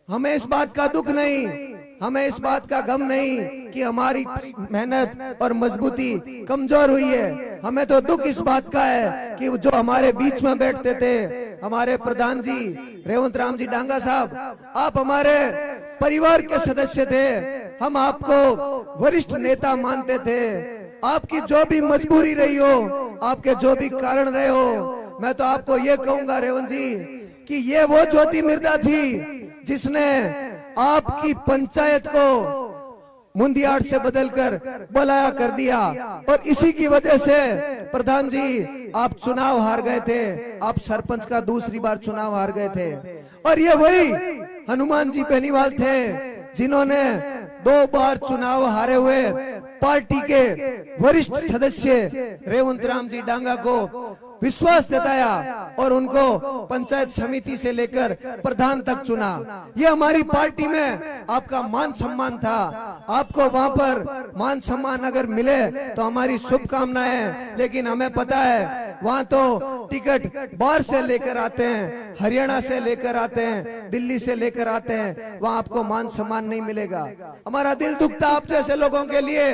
हमें इस बात का दुख नहीं, हमें इस बात का गम नहीं कि हमारी मेहनत और मजबूती कमजोर हुई है। हमें तो दुख इस बात का है कि जो हमारे बीच में बैठते थे, हमारे प्रधान जी रेवंत राम जी डांगा साहब, आप हमारे परिवार के सदस्य थे, हम आपको वरिष्ठ नेता मानते थे। आपकी जो भी मजबूरी रही हो, आपके जो भी कारण रहे हो, मैं तो आपको ये कहूंगा रेवंत जी कि ये वो ज्योति मिर्धा थी जिसने आपकी पंचायत को मुंदियार से बदलकर बलाया कर दिया, और इसी की वजह से प्रधान जी आप चुनाव हार गए थे, आप सरपंच का दूसरी बार चुनाव हार गए थे। और ये वही हनुमान जी बेनीवाल थे जिन्होंने 2 बार चुनाव हारे हुए पार्टी के वरिष्ठ सदस्य रेवंत राम जी डांगा को विश्वास जताया और उनको पंचायत समिति से लेकर प्रधान तक चुना। ये हमारी पार्टी में आपका मान सम्मान था। आपको वहां पर मान सम्मान अगर मिले तो हमारी शुभकामनाएं, लेकिन हमें पता है वहां तो टिकट बाहर से लेकर आते हैं, हरियाणा से लेकर आते हैं, दिल्ली से लेकर आते हैं, वहां आपको मान सम्मान नहीं मिलेगा। हमारा दिल दुखता आप जैसे लोगों के लिए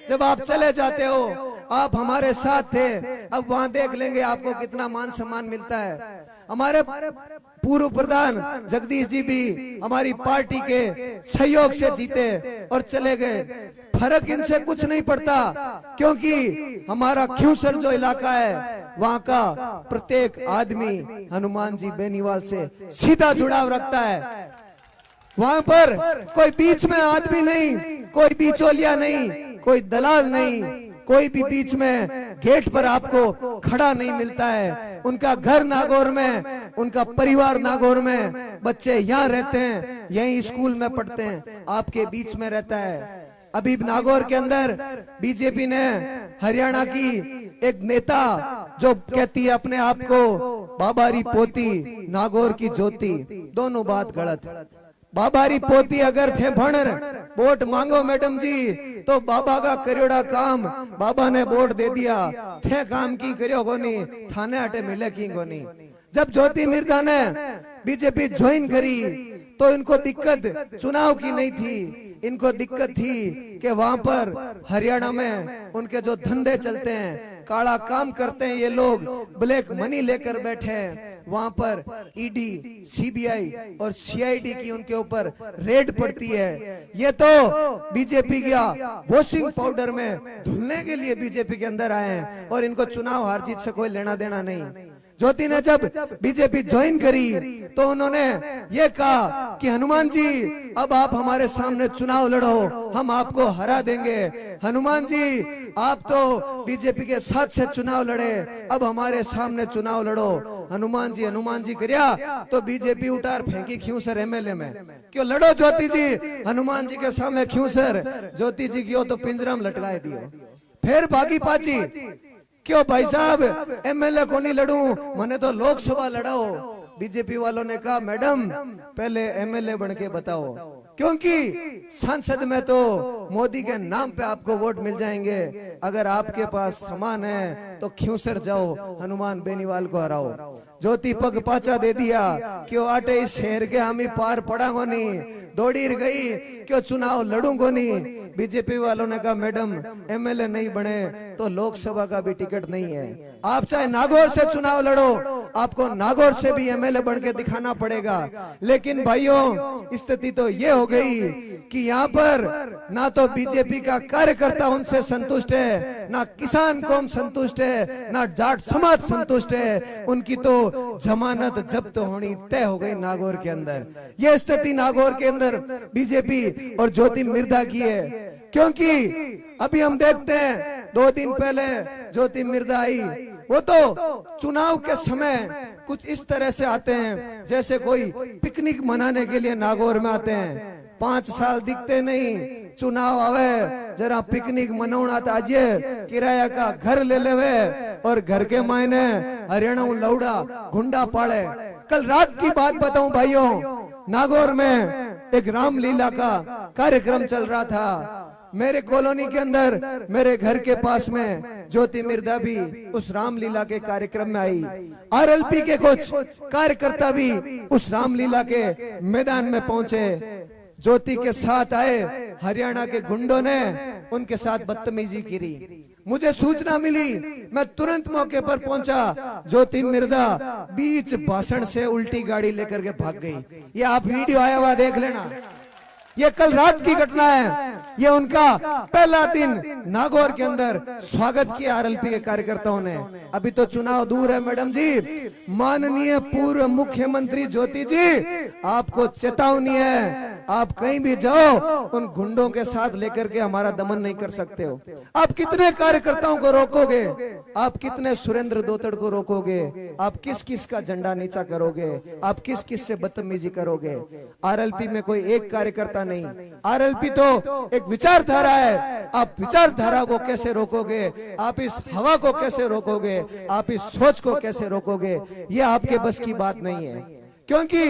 जब आप चले जाते हो। आप हमारे साथ थे, अब वहां देख लेंगे आपको कितना मान सम्मान मिलता है। हमारे पूर्व प्रधान जगदीश जी भी हमारी पार्टी के सहयोग से जीते और चले गए। फर्क इनसे कुछ नहीं पड़ता, क्योंकि हमारा खियूसर जो इलाका है वहां का प्रत्येक आदमी हनुमान जी बेनीवाल से सीधा जुड़ाव रखता है। वहां पर कोई बीच में आदमी नहीं, कोई बिचौलिया नहीं, कोई दलाल नहीं, कोई भी बीच में गेट पर आपको खड़ा नहीं मिलता है। उनका घर नागौर में, उनका परिवार नागौर में, बच्चे यहाँ रहते हैं, यहीं स्कूल में पढ़ते हैं, आपके बीच में रहता है। अभी नागौर के अंदर बीजेपी ने हरियाणा की एक नेता जो कहती है अपने आप को बाबारी पोती नागौर की ज्योति, दोनों बात गलत। बाबारी पोती अगर थे भणर वोट मांगो मैडम जी, तो बाबा का करियोड़ा काम बाबा ने वोट दे दिया, थे काम की करियो गोनी, थाने हटे मिले की गोनी। जब ज्योति मिर्धा ने बीजेपी ज्वाइन करी तो इनको दिक्कत चुनाव की नहीं थी, इनको दिक्कत थी कि वहां पर हरियाणा में उनके जो धंधे चलते हैं, काला काम करते हैं ये लोग, ब्लैक मनी लेकर बैठे हैं, वहां पर ईडी, सीबीआई और सीआईडी की उनके ऊपर रेड पड़ती है। ये तो बीजेपी का वॉशिंग पाउडर में धुलने के लिए बीजेपी के अंदर आए हैं, और इनको चुनाव हार जीत से कोई लेना देना नहीं। ज्योति ने जब बीजेपी ज्वाइन करी तो उन्होंने ये कहा कि हनुमान जी अब आप हमारे सामने चुनाव लड़ो, हम आपको हरा देंगे। हनुमान जी आप तो बीजेपी के साथ से चुनाव लड़े, अब हमारे सामने चुनाव लड़ो। हनुमान जी करिया तो बीजेपी उतार फेंकी खियूसर एमएलए में, क्यों लड़ो ज्योति जी हनुमान जी के सामने खियूसर, ज्योति जी क्यों तो पिंजरा में लटकाए दियो। फिर भागी पाची, क्यों भाई साहब एमएलए को नहीं लड़ूं, मैंने तो लोकसभा लड़ाओ। बीजेपी वालों ने कहा मैडम पहले एमएलए बन के बताओ, क्योंकि संसद में तो मोदी के नाम पे आपको वोट मिल जाएंगे, अगर आपके पास सामान है तो खियूसर जाओ, हनुमान बेनीवाल को हराओ। ज्योति पग पाचा दे दिया, क्यों आटे इस शहर के हम ही पार पड़ांगो नहीं, दौड़ी गई क्यों चुनाव लड़ूंगो नहीं। बीजेपी वालों ने कहा मैडम एमएलए नहीं बने तो लोकसभा का भी टिकट नहीं है, आप चाहे नागौर से चुनाव लड़ो, आपको नागौर से भी एमएलए बन के दिखाना पड़ेगा। लेकिन भाइयों स्थिति तो ये हो गई कि यहाँ पर ना तो बीजेपी का कार्यकर्ता उनसे संतुष्ट है, ना किसान कौम संतुष्ट है, ना जाट समाज संतुष्ट है, उनकी तो जमानत जब्त होनी तय हो गई नागौर के अंदर। ये स्थिति नागौर के अंदर बीजेपी और ज्योति मिर्धा की है, क्योंकि अभी हम देखते हैं 2 दिन पहले ज्योति मिर्धा आई, वो तो चुनाव के समय कुछ इस तरह से आते हैं जैसे कोई पिकनिक मनाने के लिए नागौर में आते हैं। 5 साल दिखते नहीं, चुनाव आवे जरा पिकनिक मनाना ताजे, किराया का घर ले लेवे और घर के मायने हरियाणा लौड़ा गुंडा पाले। कल रात की बात बताऊं भाइयों, नागौर में एक रामलीला का कार्यक्रम चल रहा था, मेरे कॉलोनी के अंदर मेरे घर के पास में ज्योति मिर्धा भी उस रामलीला के कार्यक्रम में आई। आरएलपी के कुछ कार्यकर्ता भी उस रामलीला के मैदान में पहुंचे। ज्योति के साथ आए हरियाणा के गुंडों ने उनके साथ बदतमीजी की। मुझे सूचना मिली, मैं तुरंत मौके पर पहुंचा। ज्योति मिर्धा बीच भाषण से उल्टी गाड़ी लेकर के भाग गई। ये आप वीडियो आया हुआ देख लेना। ये कल रात की घटना है। ये उनका पहला दिन नागौर के अंदर स्वागत किया आरएलपी के कार्यकर्ताओं ने। अभी तो चुनाव दूर है मैडम जी। माननीय पूर्व मुख्यमंत्री ज्योति जी, आपको चेतावनी है, आप कहीं भी जाओ उन गुंडों के साथ लेकर के हमारा दमन नहीं कर सकते हो। आप कितने कार्यकर्ताओं को रोकोगे? आप कितने सुरेंद्र दोतड़ को रोकोगे? आप किस किस का झंडा नीचा करोगे? आप किस किस से बदतमीजी करोगे? आरएलपी में कोई एक कार्यकर्ता नहीं, आरएलपी तो एक विचारधारा है। आप विचारधारा को कैसे रोकोगे? आप इस हवा को कैसे रोकोगे? आप इस सोच को कैसे रोकोगे? ये आपके बस की बात नहीं है, क्योंकि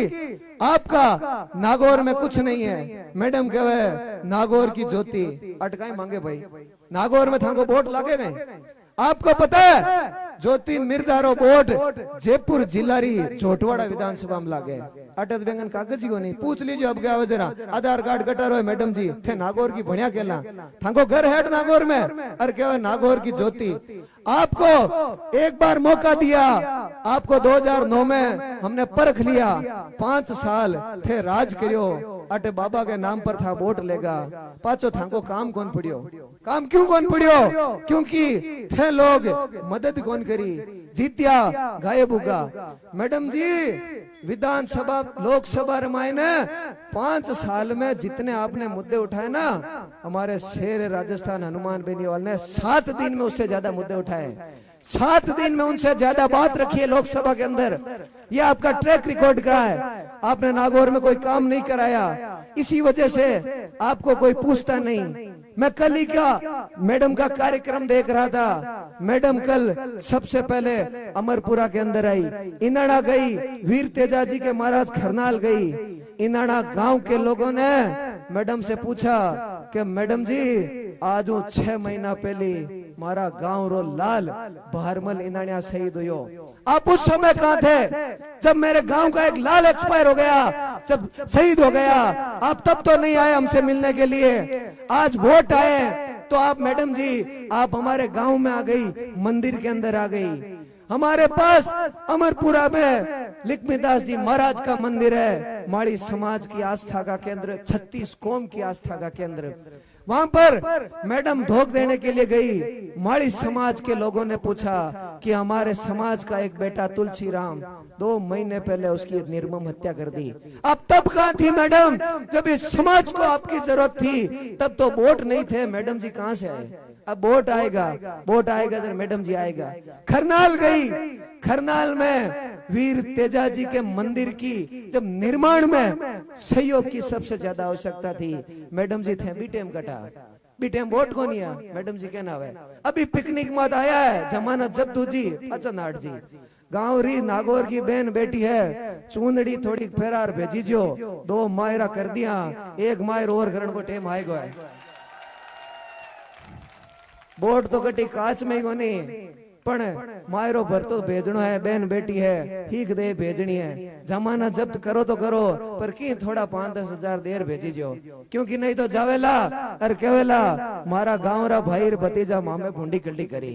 आपका नागौर में कुछ नहीं है। मैडम कहे नागौर की ज्योति अटकाई मांगे भाई, नागौर में थाको वोट लागे गए। आपको पता है ज्योति मिर्धा रो वोट जयपुर जिलारी झोटवाड़ा विधानसभा में लागे। अटत बेंगन कागज ही को नहीं, पूछ लीजिए अब क्या जरा। आधार कार्ड कटा रहे मैडम जी, थे नागौर की बढ़िया केला, थाको घर हेड नागौर में, और क्या नागौर की ज्योति। आपको एक बार मौका दिया, आपको 2009 में हमने परख लिया, 5 साल थे राज करियो, अटे बाबा के नाम पर था वोट लेगा। पाचो थाको काम कौन पड़ियो? काम क्यों कौन पड़ियो? क्योंकि थे लोग मदद कौन करी, जीतिया गायब होगा। मैडम जी विधानसभा लोकसभा रमायने 5 साल में जितने आपने मुद्दे उठाए ना, हमारे शेर राजस्थान हनुमान बेनीवाल ने 7 दिन में उससे ज्यादा मुद्दे उठाए। 7 दिन में उनसे ज्यादा बात रखी है लोकसभा के अंदर। ये आपका ट्रैक रिकॉर्ड का है। आपने नागौर में कोई काम नहीं कराया, इसी वजह से आपको कोई पूछता नहीं। मैं कल ही का मैडम का कार्यक्रम देख रहा था। मैडम कल सबसे पहले अमरपुरा के अंदर आई, इनाड़ा गई, वीर तेजाजी के महाराज खरनाल गई। इनाड़ा गांव के लोगों ने मैडम से पूछा कि मैडम जी आज 6 महीना पहले मारा गांव रो लाल बहरमल इनाड़िया शहीद हुयो। आप उस समय कहाँ थे जब मेरे गांव का एक लाल एक्सपायर हो गया, जब शहीद हो गया? आप तब तो नहीं आए हमसे मिलने के लिए। आज वोट आए तो आप मैडम जी आप हमारे गांव में आ गई, मंदिर के अंदर आ गई। हमारे पास अमरपुरा में लिखमीदास जी महाराज का मंदिर है, माड़ी समाज की आस्था का केंद्र, 36 कौम की आस्था का केंद्र। वहां पर मैडम धोख देने के लिए गई। माड़ी समाज के लोगों ने पूछा कि हमारे समाज का एक बेटा तुलसी राम 2 महीने पहले उसकी निर्मम हत्या कर दी। आप तब कहाँ थी मैडम जब इस समाज को आपकी जरूरत थी? तब तो वोट नहीं थे। मैडम जी कहाँ से आए? अब वोट आएगा, वोट आएगा जब मैडम जी आएगा। खरनाल गई, खरनाल में वीर तेजाजी के मंदिर की जब निर्माण में सहयोग की सबसे ज्यादा आवश्यकता थी, मैडम जी थे बीटेम कटा, बीटेम वोट को नहीं आ। मैडम जी कहना है अभी पिकनिक मत आया है, जमानत जब्त जी पचनाट जी। गांव री नागौर की बहन बेटी है, चूंदड़ी थोड़ी फेरार भेजी जो, 2 मायरा कर दिया, 1 मायर और करण को टेम आएगा। वोट तो कटी काच में ही कोनी, पण मायरो भर तो भेजनो है, बहन बेटी है, ठीक दे भेजनी है। जमाना जब्त करो तो करो, पर की थोड़ा 5-10 हजार देर भेजी जो, क्योंकि नहीं तो जावेला और कहेला मारा गांव रा भाई भतीजा मामे भूंडी कल्टी करी।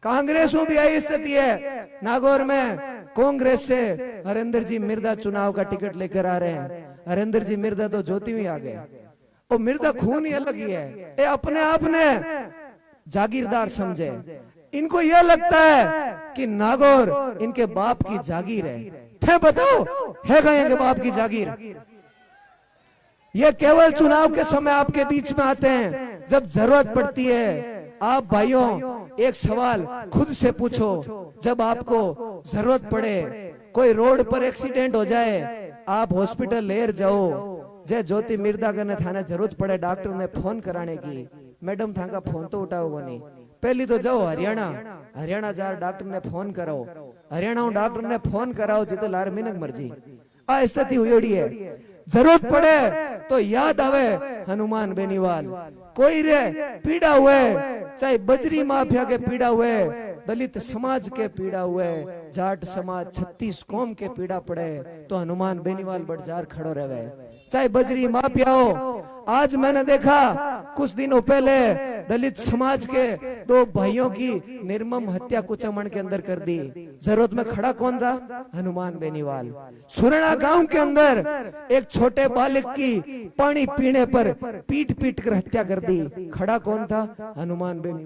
कांग्रेस भी आई स्थिति है नागौर में। कांग्रेस से हरेंद्र जी मिर्धा चुनाव का टिकट लेकर आ रहे हैं। हरेंद्र जी मिर्धा तो ज्योति में आ गए, और मिर्धा खून ही अलग ही है। ये अपने आप ने जागीरदार समझे। इनको यह लगता है कि नागौर इनके बाप की जागीर है। थे बताओ है क्या इनके बाप की जागीर? ये केवल चुनाव के समय आपके बीच में आते हैं जब जरूरत पड़ती है। आप भाइयों एक सवाल खुद से पूछो, जब आपको जरूरत पड़े, कोई रोड पर एक्सीडेंट हो जाए, आप हॉस्पिटल लेर जाओ, जय ज्योति मिर्धा ने थाने जरूरत पड़े डॉक्टर ने फोन कराने की, मैडम थाका फोन तो उठाओगे नहीं, पहली तो जाओ हरियाणा जार डॉक्टर ने फोन कराओ, हरियाणा डॉक्टर ने फोन कराओ जिते लार मिनक मर्जी। आ स्थिति हुई है। जरूरत पड़े तो याद आवे हनुमान बेनीवाल। कोई रे पीड़ा हुए, चाहे बजरी माफिया के पीड़ा हुए, दलित समाज के पीड़ा हुए, जाट समाज 36 कौम के पीड़ा पड़े, तो हनुमान बेनीवाल बड़जार खड़ो रहे। चाहे बजरी माफिया हो। आज मैंने देखा कुछ दिनों पहले दलित समाज के 2 भाइयों की निर्मम हत्या कुचमण के अंदर कर दी। जरूरत में खड़ा कौन था? हनुमान बेनीवाल। सुरना गांव के अंदर एक छोटे बालक की पानी पीने पर पीट पीट कर हत्या कर दी। खड़ा कौन था? हनुमान बेनीवाल।